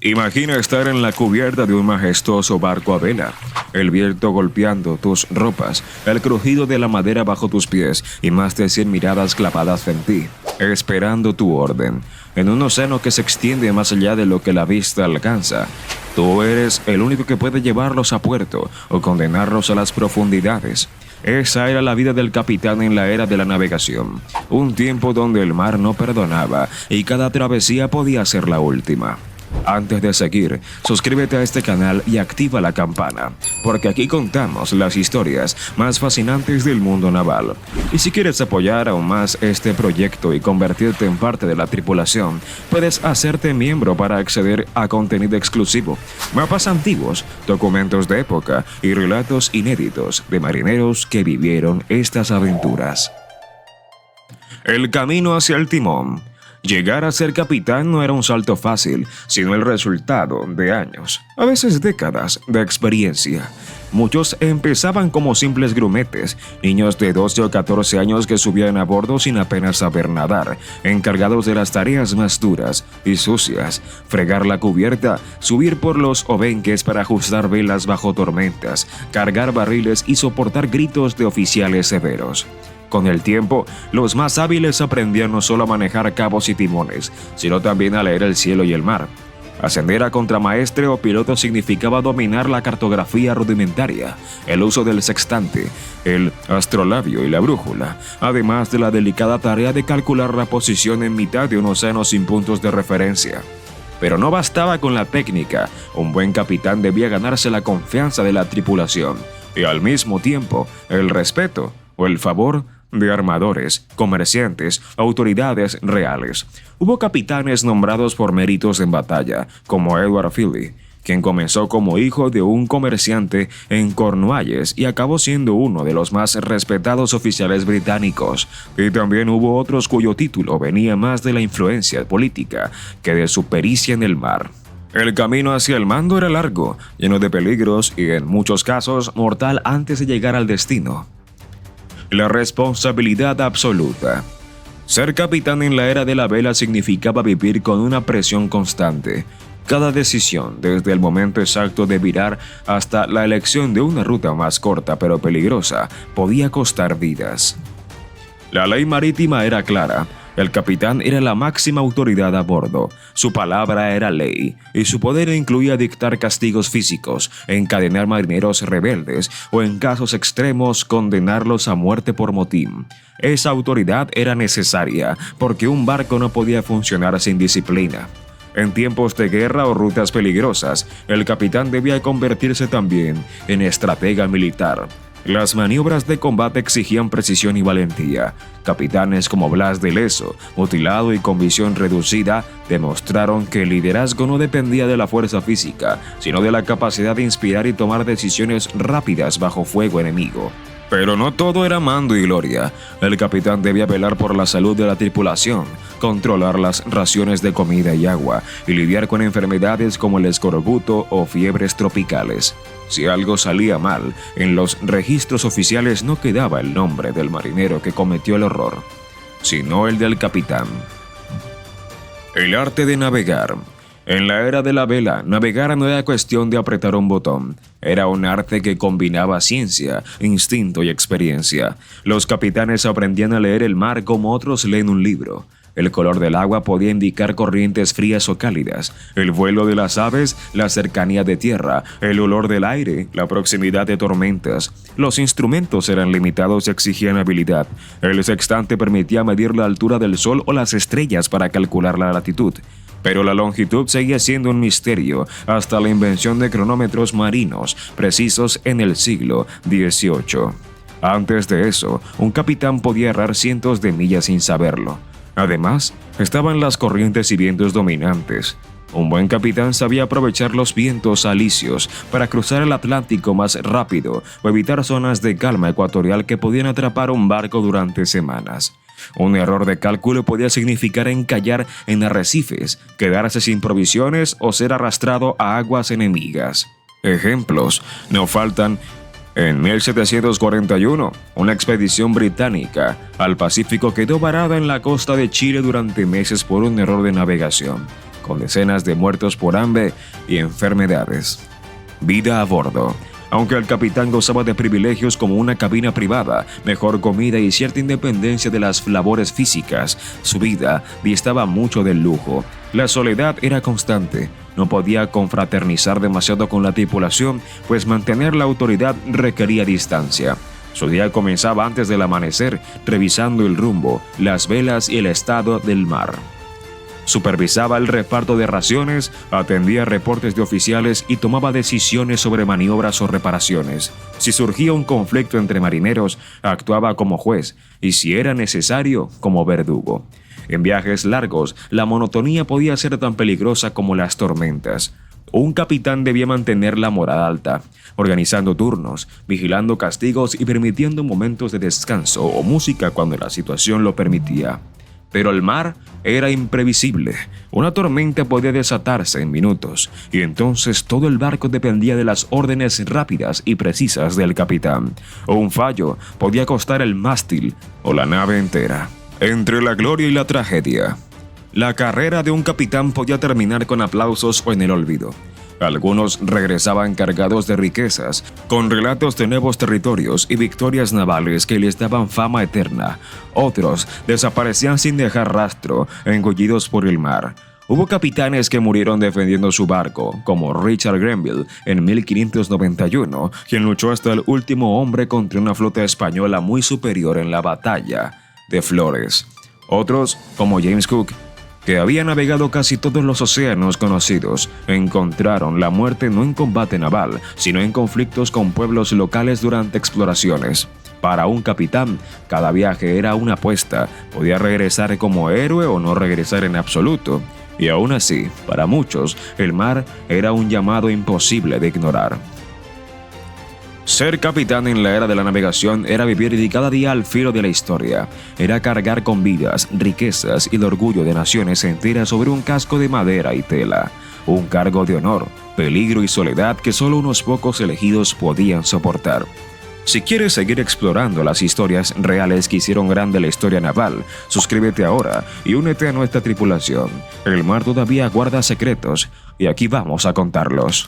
Imagina estar en la cubierta de un majestuoso barco a vela, el viento golpeando tus ropas, el crujido de la madera bajo tus pies y más de 100 miradas clavadas en ti, esperando tu orden, en un océano que se extiende más allá de lo que la vista alcanza. Tú eres el único que puede llevarlos a puerto o condenarlos a las profundidades. Esa era la vida del capitán en la era de la navegación, un tiempo donde el mar no perdonaba y cada travesía podía ser la última. Antes de seguir, suscríbete a este canal y activa la campana, porque aquí contamos las historias más fascinantes del mundo naval. Y si quieres apoyar aún más este proyecto y convertirte en parte de la tripulación, puedes hacerte miembro para acceder a contenido exclusivo, mapas antiguos, documentos de época y relatos inéditos de marineros que vivieron estas aventuras. El camino hacia el timón. Llegar a ser capitán no era un salto fácil, sino el resultado de años, a veces décadas, de experiencia. Muchos empezaban como simples grumetes, niños de 12 o 14 años que subían a bordo sin apenas saber nadar, encargados de las tareas más duras y sucias, fregar la cubierta, subir por los obenques para ajustar velas bajo tormentas, cargar barriles y soportar gritos de oficiales severos. Con el tiempo, los más hábiles aprendían no solo a manejar cabos y timones, sino también a leer el cielo y el mar. Ascender a contramaestre o piloto significaba dominar la cartografía rudimentaria, el uso del sextante, el astrolabio y la brújula, además de la delicada tarea de calcular la posición en mitad de un océano sin puntos de referencia. Pero no bastaba con la técnica, un buen capitán debía ganarse la confianza de la tripulación y al mismo tiempo el respeto o el favor de armadores, comerciantes, autoridades reales. Hubo capitanes nombrados por méritos en batalla, como Edward Philly, quien comenzó como hijo de un comerciante en Cornualles y acabó siendo uno de los más respetados oficiales británicos. Y también hubo otros cuyo título venía más de la influencia política que de su pericia en el mar. El camino hacia el mando era largo, lleno de peligros y en muchos casos mortal antes de llegar al destino. La responsabilidad absoluta. Ser capitán en la era de la vela significaba vivir con una presión constante. Cada decisión, desde el momento exacto de virar hasta la elección de una ruta más corta pero peligrosa, podía costar vidas. La ley marítima era clara. El capitán era la máxima autoridad a bordo, su palabra era ley, y su poder incluía dictar castigos físicos, encadenar marineros rebeldes o en casos extremos condenarlos a muerte por motín. Esa autoridad era necesaria porque un barco no podía funcionar sin disciplina. En tiempos de guerra o rutas peligrosas, el capitán debía convertirse también en estratega militar. Las maniobras de combate exigían precisión y valentía. Capitanes como Blas de Leso, mutilado y con visión reducida, demostraron que el liderazgo no dependía de la fuerza física, sino de la capacidad de inspirar y tomar decisiones rápidas bajo fuego enemigo. Pero no todo era mando y gloria. El capitán debía velar por la salud de la tripulación, controlar las raciones de comida y agua y lidiar con enfermedades como el escorbuto o fiebres tropicales. Si algo salía mal, en los registros oficiales no quedaba el nombre del marinero que cometió el error, sino el del capitán. El arte de navegar. En la era de la vela, navegar no era cuestión de apretar un botón. Era un arte que combinaba ciencia, instinto y experiencia. Los capitanes aprendían a leer el mar como otros leen un libro. El color del agua podía indicar corrientes frías o cálidas, el vuelo de las aves, la cercanía de tierra, el olor del aire, la proximidad de tormentas. Los instrumentos eran limitados y exigían habilidad. El sextante permitía medir la altura del sol o las estrellas para calcular la latitud. Pero la longitud seguía siendo un misterio hasta la invención de cronómetros marinos precisos en el siglo XVIII. Antes de eso, un capitán podía errar cientos de millas sin saberlo. Además, estaban las corrientes y vientos dominantes. Un buen capitán sabía aprovechar los vientos alisios para cruzar el Atlántico más rápido o evitar zonas de calma ecuatorial que podían atrapar un barco durante semanas. Un error de cálculo podía significar encallar en arrecifes, quedarse sin provisiones o ser arrastrado a aguas enemigas. Ejemplos no faltan. En 1741, una expedición británica al Pacífico quedó varada en la costa de Chile durante meses por un error de navegación. con decenas de muertos por hambre y enfermedades. Vida a bordo. Aunque el capitán gozaba de privilegios como una cabina privada, mejor comida y cierta independencia de las labores físicas, su vida distaba mucho del lujo. La soledad era constante. No podía confraternizar demasiado con la tripulación, pues mantener la autoridad requería distancia. Su día comenzaba antes del amanecer, revisando el rumbo, las velas y el estado del mar. Supervisaba el reparto de raciones, atendía reportes de oficiales y tomaba decisiones sobre maniobras o reparaciones. Si surgía un conflicto entre marineros, actuaba como juez y, si era necesario, como verdugo. En viajes largos, la monotonía podía ser tan peligrosa como las tormentas. Un capitán debía mantener la moral alta, organizando turnos, vigilando castigos y permitiendo momentos de descanso o música cuando la situación lo permitía. Pero el mar era imprevisible. Una tormenta podía desatarse en minutos, y entonces todo el barco dependía de las órdenes rápidas y precisas del capitán. O un fallo podía costar el mástil o la nave entera. Entre la gloria y la tragedia, la carrera de un capitán podía terminar con aplausos o en el olvido. Algunos regresaban cargados de riquezas, con relatos de nuevos territorios y victorias navales que les daban fama eterna. Otros desaparecían sin dejar rastro, engullidos por el mar. Hubo capitanes que murieron defendiendo su barco, como Richard Grenville en 1591, quien luchó hasta el último hombre contra una flota española muy superior en la batalla de Flores. Otros, como James Cook, que había navegado casi todos los océanos conocidos, encontraron la muerte no en combate naval, sino en conflictos con pueblos locales durante exploraciones. Para un capitán, cada viaje era una apuesta, podía regresar como héroe o no regresar en absoluto. Y aún así, para muchos, el mar era un llamado imposible de ignorar. Ser capitán en la era de la navegación era vivir cada día al filo de la historia. Era cargar con vidas, riquezas y el orgullo de naciones enteras sobre un casco de madera y tela. Un cargo de honor, peligro y soledad que solo unos pocos elegidos podían soportar. Si quieres seguir explorando las historias reales que hicieron grande la historia naval, suscríbete ahora y únete a nuestra tripulación. El mar todavía guarda secretos y aquí vamos a contarlos.